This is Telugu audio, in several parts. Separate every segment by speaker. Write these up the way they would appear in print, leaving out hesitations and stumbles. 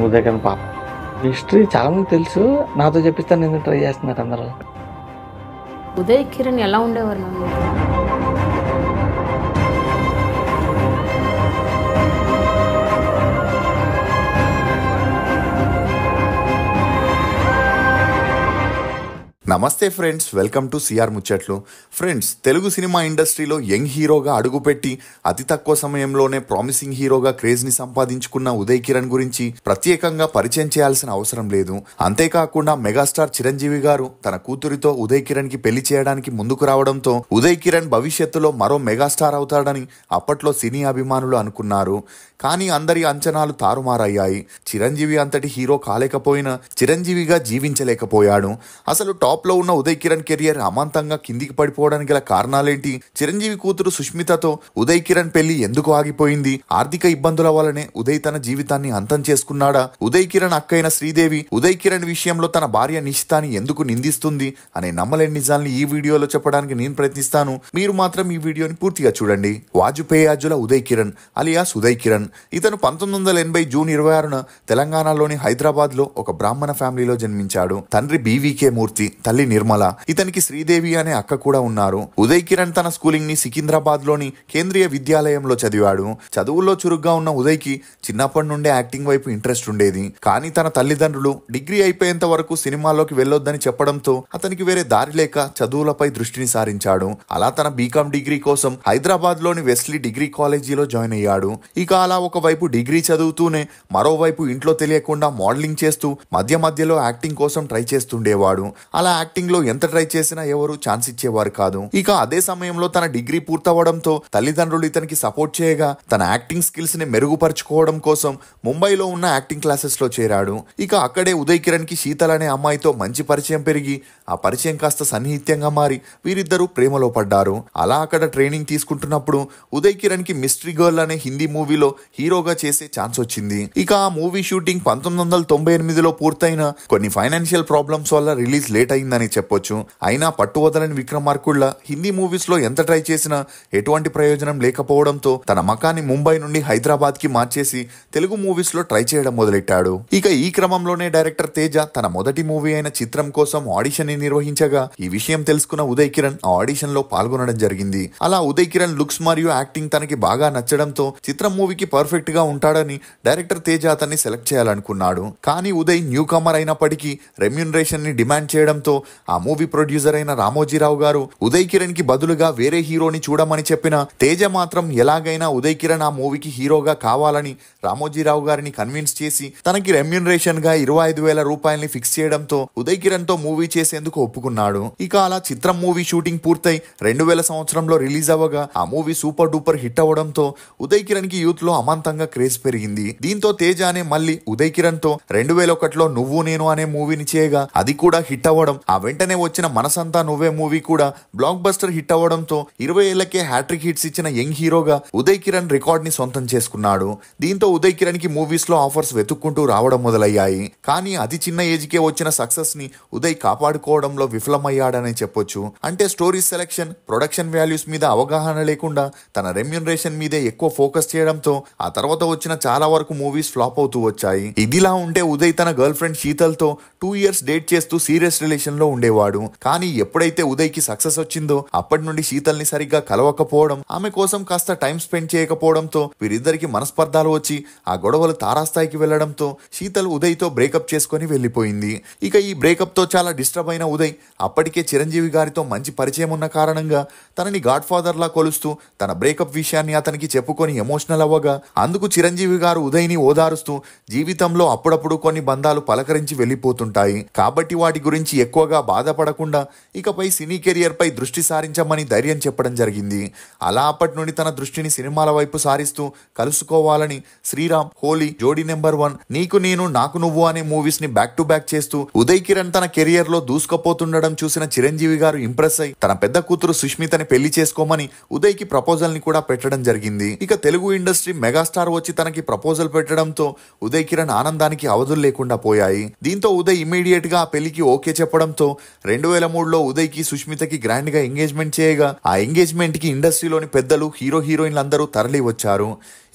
Speaker 1: ఉదయ్ కిరణ్ పాప హిస్టరీ చాలా మంది తెలుసు. నాతో చెప్పిస్తాను ఎందుకు ట్రై చేస్తున్నారు అందరూ.
Speaker 2: ఉదయ్ కిరణ్ ఎలా ఉండేవారు నన్ను?
Speaker 3: నమస్తే ఫ్రెండ్స్, వెల్కమ్ టు సిఆర్ ముచ్చట్లు. ఫ్రెండ్స్, తెలుగు సినిమా ఇండస్ట్రీలో యంగ్ హీరోగా అడుగుపెట్టి అతి తక్కువ సమయంలోనే ప్రామిసింగ్ హీరోగా క్రేజ్ని సంపాదించుకున్న ఉదయ్ కిరణ్ గురించి ప్రత్యేకంగా పరిచయం చేయాల్సిన అవసరం లేదు. అంతేకాకుండా మెగాస్టార్ చిరంజీవి గారు తన కూతురితో ఉదయ్ కిరణ్ కి పెళ్లి చేయడానికి ముందుకు రావడంతో ఉదయ్ కిరణ్ భవిష్యత్తులో మరో మెగాస్టార్ అవుతాడని అప్పట్లో సినీ అభిమానులు అనుకున్నారు. కానీ అందరి అంచనాలు తారుమారయ్యాయి. చిరంజీవి అంతటి హీరో కాలేకపోయినా చిరంజీవిగా జీవించలేకపోయాడు. అసలు టాప్ లో ఉన్న ఉదయ్ కిరణ్ కెరియర్ అమాంతంగా కిందికి పడిపోవడానికి గల కారణాలేంటి? చిరంజీవి కూతురు సుష్మితతో ఉదయ్ కిరణ్ పెళ్లి ఎందుకు ఆగిపోయింది? ఆర్థిక ఇబ్బందుల వల్లనే ఉదయ్ తన జీవితాన్ని అంతం చేసుకున్నాడా? ఉదయ్ కిరణ్ అక్కైన శ్రీదేవి ఉదయ్ కిరణ్ విషయంలో తన భార్య నిషితాని ఎందుకు నిందిస్తుంది అనే నమ్మలేని నిజాల్ని ఈ వీడియోలో చెప్పడానికి నేను ప్రయత్నిస్తాను. మీరు మాత్రం ఈ వీడియోని పూర్తిగా చూడండి. వాజపేయాజుల ఉదయ్ కిరణ్ అలియాస్ ఉదయ్ కిరణ్. ఇతను 1980 జూన్ 26న తెలంగాణలోని హైదరాబాద్ లో ఒక బ్రాహ్మణ ఫ్యామిలీలో జన్మించాడు. తండ్రి బీవీకే మూర్తి, తల్లి నిర్మల. ఇతనికి శ్రీదేవి అనే అక్క కూడా ఉన్నారు. ఉదయ్ కిరణ్ తన స్కూలింగ్ ని సికింద్రాబాద్ లోని కేంద్రీయ విద్యాలయంలో చదివాడు. చదువుల్లో చురుగ్గా ఉన్న ఉదయ్ కి చిన్నప్పటి నుండే యాక్టింగ్ వైపు ఇంట్రెస్ట్ ఉండేది. కానీ తన తల్లిదండ్రులు డిగ్రీ అయిపోయేంత వరకు సినిమాల్లోకి వెళ్ళొద్దని చెప్పడంతో అతనికి వేరే దారి లేక చదువులపై దృష్టిని సారించాడు. అలా తన బీకామ్ డిగ్రీ కోసం హైదరాబాద్ లోని వెస్లీ డిగ్రీ కాలేజీలో జాయిన్ అయ్యాడు. ఇక అలా ఒకవైపు డిగ్రీ చదువుతూనే మరోవైపు ఇంట్లో తెలియకుండా మోడలింగ్ చేస్తూ మధ్య మధ్యలో యాక్టింగ్ కోసం ట్రై చేస్తుండేవాడు. అలా యాక్టింగ్ లో ఎంత ట్రై చేసినా ఎవరు ఛాన్స్ ఇచ్చేవారు కాదు. ఇక అదే సమయంలో తన డిగ్రీ పూర్తవడంతో తల్లిదండ్రులు ఇతనికి సపోర్ట్ చేయగా తన యాక్టింగ్ స్కిల్స్ ని మెరుగుపరుచుకోవడం కోసం ముంబైలో ఉన్న యాక్టింగ్ క్లాసెస్ లో చేరాడు. ఇక అక్కడే ఉదయ్ కిరణ్ కి శీతల్ అనే అమ్మాయితో మంచి పరిచయం పెరిగి ఆ పరిచయం కాస్త సన్నిహిత్యంగా మారి వీరిద్దరూ ప్రేమలో పడ్డారు. అలా అక్కడ ట్రైనింగ్ తీసుకుంటున్నప్పుడు ఉదయ్ కిరణ్ కి మిస్టరీ గర్ల్ అనే హిందీ మూవీలో హీరోగా చేసే ఛాన్స్ వచ్చింది. ఇక ఆ మూవీ షూటింగ్ 1998లో పూర్తయిన కొన్ని ఫైనాన్షియల్ ప్రాబ్లమ్స్ వల్ల రిలీజ్ లేట్ అయిందని చెప్పొచ్చు. అయినా పట్టువదలని విక్రమార్కుళ్ళ హిందీ మూవీస్ లో ఎంత ట్రై చేసినా ఎటువంటి ప్రయోజనం లేకపోవడంతో తన మకాన్ని ముంబై నుండి హైదరాబాద్ కి మార్చేసి తెలుగు మూవీస్ లో ట్రై చేయడం మొదలెట్టాడు. ఇక ఈ క్రమంలోనే డైరెక్టర్ తేజ తన మొదటి మూవీ అయిన చిత్రం కోసం ఆడిషన్ ని నిర్వహించగా ఈ విషయం తెలుసుకున్న ఉదయ్ కిరణ్ ఆ ఆడిషన్ లో పాల్గొనడం జరిగింది. అలా ఉదయ్ కిరణ్ లుక్స్ మరియు యాక్టింగ్ తనకి బాగా నచ్చడంతో చిత్రం మూవీకి పర్ఫెక్ట్ గా ఉంటాడని డైరెక్టర్ తేజ అతన్ని సెలెక్ట్ చేయాలనుకున్నాడు. కానీ ఉదయ్ న్యూ కమర్ అయినప్పటికీ రెమ్యూనరేషన్ ని డిమాండ్ చేయడంతో ఆ మూవీ ప్రొడ్యూసర్ అయిన రామోజీరావు గారు ఉదయ్ కిరణ్ కి బదులుగా వేరే హీరోని చూడమని చెప్పిన తేజ మాత్రం ఎలాగైనా ఉదయ్ కిరణ్ ఆ మూవీకి హీరోగా కావాలని రామోజీరావు గారిని కన్విన్స్ చేసి తనకి రెమ్యూనరేషన్ గా 25,000 రూపాయల్ని ఫిక్స్ చేయడంతో ఉదయ్ కిరణ్ తో మూవీ చేసేందుకు ఒప్పుకున్నాడు. ఇక అలా చిత్రం మూవీ షూటింగ్ పూర్తయి 2000 సంవత్సరంలో రిలీజ్ అవ్వగా ఆ మూవీ సూపర్ డూపర్ హిట్ అవ్వడంతో ఉదయ్ కిరణ్ కి యూత్ లో అమాంతంగా క్రేజ్ పెరిగింది. దీంతో తేజ అనే మళ్ళీ ఉదయ్ కిరణ్ తో 2001లో నువ్వు నేను అనే మూవీని చేయగా అది కూడా హిట్ అవ్వడం, ఆ వెంటనే వచ్చిన మనసంతా నువ్వే మూవీ కూడా బ్లాక్ బస్టర్ హిట్ అవ్వడంతో 20 ఏళ్లకే హ్యాట్రిక్ హిట్స్ ఇచ్చిన యంగ్ హీరోగా ఉదయ్ కిరణ్ రికార్డ్ ని సొంతం చేసుకున్నాడు. దీంతో ఉదయ్ కిరణ్ కి మూవీస్ లో ఆఫర్స్ వెతుక్కుంటూ రావడం మొదలయ్యాయి. కానీ అతి చిన్న ఏజ్ కే వచ్చిన సక్సెస్ ని ఉదయ్ కాపాడుకోవడంలో విఫలమయ్యాడని చెప్పొచ్చు. అంటే స్టోరీ సెలెక్షన్, ప్రొడక్షన్ వాల్యూస్ మీద అవగాహన లేకుండా తన రెమ్యూనరేషన్ మీదే ఎక్కువ ఫోకస్ చేయడంతో ఆ తర్వాత వచ్చిన చాలా వరకు మూవీస్ ఫ్లాప్ అవుతూ వచ్చాయి. ఇదిలా ఉంటే ఉదయ్ తన గర్ల్ ఫ్రెండ్ శీతల్ తో 2 years డేట్ చేస్తూ సీరియస్ రిలేషన్ లో ఉండేవాడు. కానీ ఎప్పుడైతే ఉదయ్ కి సక్సెస్ వచ్చిందో అప్పటి నుండి శీతల్ ని సరిగ్గా కలవకపోవడం, ఆమె కోసం కాస్త టైం స్పెండ్ చేయకపోవడంతో వీరిద్దరికి మనస్పర్ధాలు వచ్చి ఆ గొడవలు తారాస్థాయికి వెళ్లడంతో శీతల్ ఉదయ్ తో బ్రేకప్ చేసుకుని వెళ్లిపోయింది. ఇక ఈ బ్రేకప్ తో చాలా డిస్టర్బ్ అయిన ఉదయ్ అప్పటికే చిరంజీవి గారితో మంచి పరిచయం ఉన్న కారణంగా తనని గాడ్ ఫాదర్ లా కొలుస్తూ తన బ్రేకప్ విషయాన్ని అతనికి చెప్పుకొని ఎమోషనల్ అవ్వగా అందుకు చిరంజీవి గారు ఉదయ్ ని ఓదారుస్తూ జీవితంలో అప్పుడప్పుడు కొన్ని బంధాలు పలకరించి వెళ్లిపోతుంటాయి కాబట్టి వాటి గురించి ఎక్కువగా బాధపడకుండా ఇకపై సినీ కెరియర్ పై దృష్టి సారించమని ధైర్యం చెప్పడం జరిగింది. అలా అప్పటి నుండి తన దృష్టిని సినిమాల వైపు సారిస్తూ కలుసుకోవాలని శ్రీరామ్, హోలీ, జోడీ నెంబర్ 1, నీకు నేను నాకు నువ్వు అనే మూవీస్ ని బ్యాక్ టు బ్యాక్ చేస్తూ ఉదయ్ కిరణ్ తన కెరియర్ లో దూసుకుపోతుండడం చూసిన చిరంజీవి గారు ఇంప్రెస్ అయి తన పెద్ద కూతురు సుష్మితని పెళ్లి చేసుకోమని ఉదయ్ కి ప్రపోజల్ ని కూడా పెట్టడం జరిగింది. ఇక తెలుగు ఇండస్ట్రీ మెగాస్టార్ వచ్చి తనకి ప్రపోజల్ పెట్టడంతో ఉదయ్ కిరణ్ ఆనందానికి అవధులు లేకుండా పోయాయి. దీంతో ఉదయ్ ఇమీడియట్ గా ఆ పెళ్లికి ఓకే చెప్పడంతో 2003లో ఉదయ్ కి సుష్మితకి గ్రాండ్ గా ఎంగేజ్మెంట్ చేయగా ఆ ఎంగేజ్మెంట్ కి ఇండస్ట్రీలోని పెద్దలు, హీరో హీరోయిన్లు అందరూ తరలి వచ్చారు.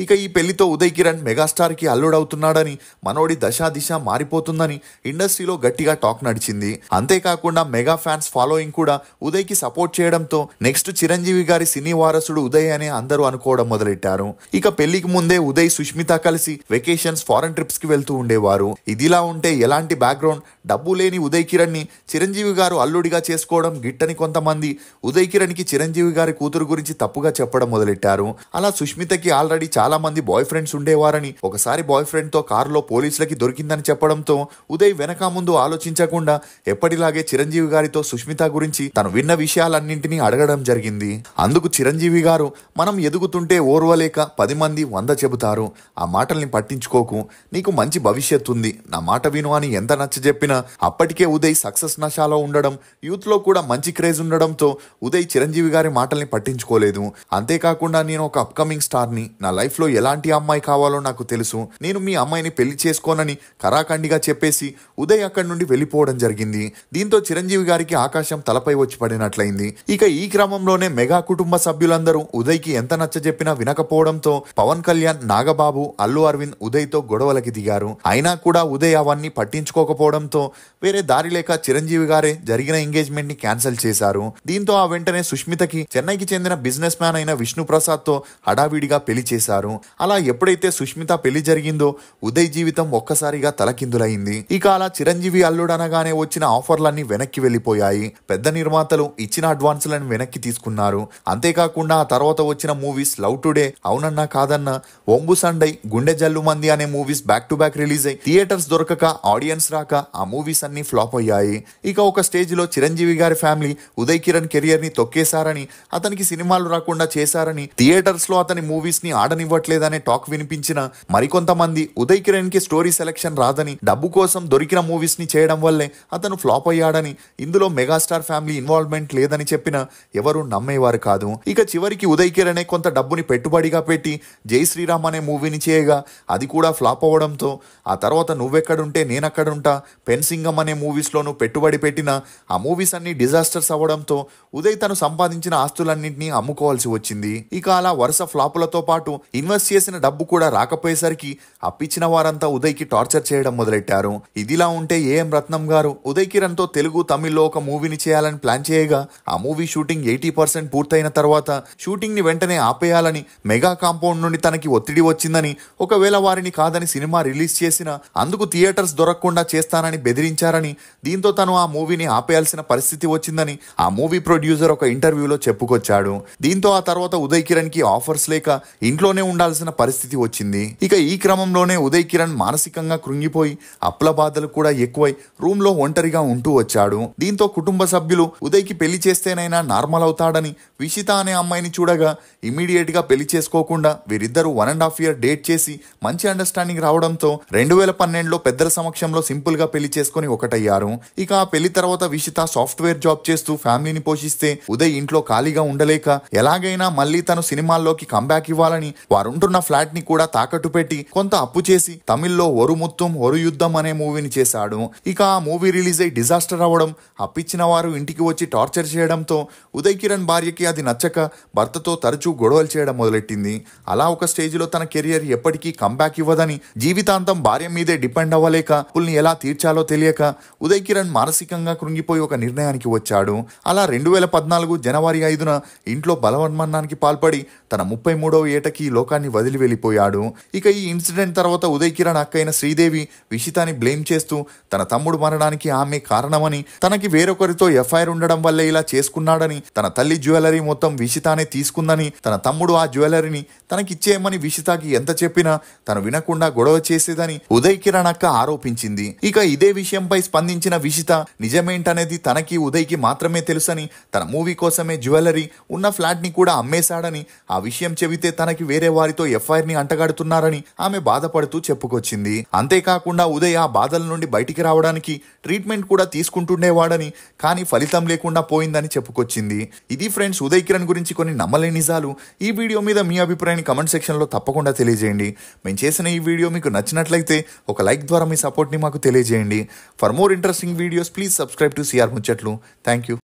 Speaker 3: ఇక ఈ పెళ్లితో ఉదయ్ కిరణ్ మెగాస్టార్ కి అల్లుడవుతున్నాడని, మనోడి దశా దిశ మారిపోతుందని ఇండస్ట్రీలో గట్టిగా టాక్ నడిచింది. అంతేకాకుండా మెగా ఫ్యాన్స్ ఫాలోయింగ్ కూడా ఉదయ్ కి సపోర్ట్ చేయడంతో నెక్స్ట్ చిరంజీవి గారి సినీ వారసుడు ఉదయ్ అని అందరూ అనుకోవడం మొదలెట్టారు. ఇక పెళ్లికి ముందే ఉదయ్ సుష్మిత కలిసి వెకేషన్స్, ఫారెన్ ట్రిప్స్ కి వెళ్తూ ఉండేవారు. ఇదిలా ఉంటే ఎలాంటి బ్యాక్గ్రౌండ్, డబ్బు లేని ఉదయ్ కిరణ్ ని చిరంజీవి గారు అల్లుడిగా చేసుకోవడం గిట్టని కొంతమంది ఉదయ్ కిరణ్ కి చిరంజీవి గారి కూతురు గురించి తప్పుగా చెప్పడం మొదలెట్టారు. అలా సుష్మితకి ఆల్రెడీ చాలా మంది బాయ్ ఫ్రెండ్స్ ఉండేవారని, ఒకసారి బాయ్ ఫ్రెండ్ తో కారులో పోలీసులకి దొరికిందని చెప్పడంతో ఉదయ్ వెనక ముందు ఆలోచించకుండా ఎప్పటిలాగే చిరంజీవి గారితో సుష్మిత గురించి తను విన్న విషయాలన్నింటినీ అడగడం జరిగింది. అందుకు చిరంజీవి గారు, మనం ఎదుగుతుంటే ఓర్వలేక 10 మంది 100 చెబుతారు, ఆ మాటల్ని పట్టించుకోకు, నీకు మంచి భవిష్యత్తు ఉంది, నా మాట విను అని ఎంత నచ్చ చెప్పినా అప్పటికే ఉదయ్ సక్సెస్ నషాలో ఉండడం, యూత్ లో కూడా మంచి క్రేజ్ ఉండడంతో ఉదయ్ చిరంజీవి గారి మాటల్ని పట్టించుకోలేదు. అంతేకాకుండా నేను ఒక అప్కమింగ్ స్టార్ ని, నా లైఫ్ లో ఎలాంటి అమ్మాయి కావాలో నాకు తెలుసు, నేను మీ అమ్మాయిని పెళ్లి చేసుకోనని కరాఖండిగా చెప్పేసి ఉదయ్ అక్కడి నుండి వెళ్ళిపోవడం జరిగింది. దీంతో చిరంజీవి గారికి ఆకాశం తలపై వచ్చి పడినట్లయింది. ఇక ఈ క్రమంలోనే మెగా కుటుంబ సభ్యులందరూ ఉదయ్ కి ఎంత నచ్చ చెప్పినా వినకపోవడంతో పవన్ కళ్యాణ్, నాగబాబు, అల్లు అరవింద్ ఉదయ్ తో గొడవలకి దిగారు. అయినా కూడా ఉదయ్ అవన్నీ పట్టించుకోకపోవడంతో వేరే దారి లేక చిరంజీవి గారే జరిగిన ఎంగేజ్మెంట్ ని క్యాన్సిల్ చేశారు. దీంతో ఆ వెంటనే సుష్మితకి చెన్నైకి చెందిన బిజినెస్ మ్యాన్ అయిన విష్ణు ప్రసాద్ తో హడావిడిగా పెళ్లి చేశారు. అలా ఎప్పుడైతే సుష్మిత పెళ్లి జరిగిందో ఉదయ్ జీవితం ఒక్కసారిగా తలకిందులైంది. ఇక అలా చిరంజీవి అల్లుడనగానే వచ్చిన ఆఫర్లన్నీ వెనక్కి వెళ్లిపోయాయి. పెద్ద నిర్మాతలు ఇచ్చిన అడ్వాన్సులను వెనక్కి తీసుకున్నారు. అంతేకాకుండా ఆ తర్వాత వచ్చిన మూవీస్ లవ్ టుడే, అవునన్నా కాదన్నా, ఒంబు సండై, గుండె జల్లు మంది అనే movies back to back release అయ్యి థియేటర్స్ దొరకక, ఆడియన్స్ రాక ఆ మూవీస్ అన్ని ఫ్లాప్ అయ్యాయి. ఇక ఒక స్టేజ్ లో చిరంజీవి గారి ఫ్యామిలీ ఉదయ్ కిరణ్ కెరియర్ ని తొక్కేశారని, అతనికి సినిమాలు రాకుండా చేశారని, థియేటర్స్ లో అతని మూవీస్ ని ఆడనివ్వట్లేదనే టాక్ వినిపించిన మరికొంతమంది ఉదయ్ కిరణ్ కి స్టోరీ సెలెక్షన్ రాదని, డబ్బు కోసం దొరికిన మూవీస్ ని చేయడం వల్లే అతను ఫ్లాప్ అయ్యాడని, ఇందులో మెగాస్టార్ ఫ్యామిలీ ఇన్వాల్వ్మెంట్ లేదని చెప్పినా ఎవరు నమ్మేవారు కాదు. ఇక చివరికి ఉదయ్ కిరణ్ కొంత డబ్బుని పెట్టుబడిగా పెట్టి జై శ్రీరామ్ అనే మూవీని చేయగా అది కూడా ఫ్లాప్ అవ్వడంతో, ఆ తర్వాత నువ్వెక్కడుంటే నేనక్కడుంటా, పెన్సింగం అనే మూవీస్ లోను పెట్టుబడి పెట్టిన ఆ మూవీస్ అన్ని డిజాస్టర్స్ అవ్వడంతో ఉదయ్ తను సంపాదించిన ఆస్తులన్నింటినీ అమ్ముకోవాల్సి వచ్చింది. ఇక అలా వరుస ఫ్లాపులతో పాటు ఇన్వెస్ట్ చేసిన డబ్బు కూడా రాకపోయేసరికి అప్పిచ్చిన వారంతా ఉదయ్ కి టార్చర్ చేయడం మొదలెట్టారు. ఇదిలా ఉంటే ఏఎం రత్నం గారు ఉదయ్ కిరణ్ తో తెలుగు, తమిళ్లో ఒక మూవీని చేయాలని ప్లాన్ చేయగా ఆ మూవీ షూటింగ్ 80% పూర్తయిన తర్వాత షూటింగ్ ని వెంటనే ఆపేయాలని మెగా కాంపౌండ్ నుండి తనకి ఒత్తిడి వచ్చిందని, ఒకవేళ వారిని కాదని సినిమా రిలీజ్ చేసినా అందుకు థియేటర్స్ దొరకకుండా చేస్తానని బెదిరించారని, దీంతో తను ఆ మూవీని ఆపేయాల్సిన పరిస్థితి వచ్చిందని ఆ మూవీ ప్రొడ్యూసర్ ఒక ఇంటర్వ్యూలో చెప్పుకొచ్చాడు. దీంతో ఆ తర్వాత ఉదయ్ కిరణ్ కి ఆఫర్స్ లేక ఇంట్లోనే ఉండాల్సిన పరిస్థితి వచ్చింది. ఇక ఈ క్రమంలోనే ఉదయ్ కిరణ్ మానసికంగా కృంగిపోయి అప్పుల బాధలు కూడా ఎక్కువై రూమ్ లో ఒంటరిగా ఉంటూ వచ్చాడు. దీంతో కుటుంబ సభ్యులు ఉదయ్ కి పెళ్లి చేస్తేనైనా నార్మల్ అవుతాడని విషిత అనే అమ్మాయిని చూడగా ఇమీడియట్ గా పెళ్లి చేసుకోకుండా వీరిద్దరూ 1.5 year డేట్ చేసి మంచి అండర్స్టాండింగ్ రావడంతో 2012లో పెద్దల సమక్షంలో సింపుల్ గా పెళ్లి చేసుకుని ఒకటయ్యారు. ఇక ఆ పెళ్లి తర్వాత విషిత సాఫ్ట్వేర్ జాబ్ చేస్తూ ఫ్యామిలీని పోషిస్తే ఉదయ్ ఇంట్లో ఖాళీగా ఉండలేక ఎలాగైనా మళ్ళీ తను సినిమాల్లోకి కంబ్యాక్ ఇవ్వాలని వారుంటున్న ఫ్లాట్ ని కూడా తాకట్టు పెట్టి కొంత అప్పు చేసి తమిళ్లో ఒరు ముత్తం ఒరు యుద్ధం అనే మూవీని చేశాడు. ఇక ఆ మూవీ రిలీజ్ అయి డిజాస్టర్ అవ్వడం, అప్పిచ్చిన వారు ఇంటికి వచ్చి టార్చర్ చేయడంతో ఉదయ్ కిరణ్ భార్యకి అది నచ్చక భర్తతో తరచూ గొడవలు చేయడం మొదలెట్టింది. అలా ఒక స్టేజ్ లో తన కెరియర్ ఎప్పటికీ కంబ్యాక్ ఇవ్వదని, జీవితాంతం భార్య మీదే డిపెండ్ అవ్వలేక పుల్ని ఎలా తీర్చాలో తెలియక ఉదయ్ కిరణ్ మానసికంగా కృంగిపోయి ఒక నిర్ణయానికి వచ్చాడు. అలా 2014 జనవరి 5న ఇంట్లో బలవన్మరణానికి పాల్పడి తన 33వ ఏటకి ఈ లోకాన్ని వదిలి వెళ్ళిపోయాడు. ఇక ఈ ఇన్సిడెంట్ తర్వాత ఉదయ్ కిరణ్ అక్కైన శ్రీదేవి విషితాని బ్లేమ్ చేస్తూ తన తమ్ముడు మరణానికి ఆమె కారణమని, తనకి వేరొకరితో ఎఫ్ఐఆర్ ఉండడం వల్లే ఇలా చేసుకున్నాడని, తన తల్లి జ్యువెలరీ మొత్తం విషితానే తీసుకుందని, తన తమ్ముడు ఆ జ్యువెలరీని తనకిచ్చేయమని విషితాకి ఎంత చెప్పినా తను వినకుండా గొడవ చేసేదని ఉదయ్ కిరణ్ అక్క ఆరోపించింది. ఇక ఇదే విషయంపై స్పందించిన విషిత నిజమేంటనేది తనకి ఉదయ్ కి మాత్రమే తెలుసని, తన మూవీ కోసమే జ్యువెలరీ ఉన్న ఫ్లాట్ ని కూడా అమ్మేశాడని, ఆ విషయం చెబితే తనకి వేరే వారితో ఎఫ్ఐఆర్ ని అంటగడుతున్నారని ఆమె బాధపడుతూ చెప్పుకొచ్చింది. అంతేకాకుండా ఉదయ్ ఆ బాధల నుండి బయటికి రావడానికి ట్రీట్మెంట్ కూడా తీసుకుంటుండేవాడని, కానీ ఫలితం లేకుండా పోయిందని చెప్పుకొచ్చింది. ఇది ఫ్రెండ్స్ ఉదయ్ కిరణ్ గురించి కొన్ని నమ్మలేని నిజాలు. ఈ వీడియో మీద మీ అభిప్రాయాన్ని కమెంట్ సెక్షన్ లో తప్పకుండా తెలియజేయండి. మేము చేసిన ఈ వీడియో మీకు నచ్చినట్లయితే ఒక లైక్ ద్వారా మీ సపోర్ట్ ని మాకు తెలియజేయండి. For more interesting videos please subscribe to CR Muchchatlu. Thank you.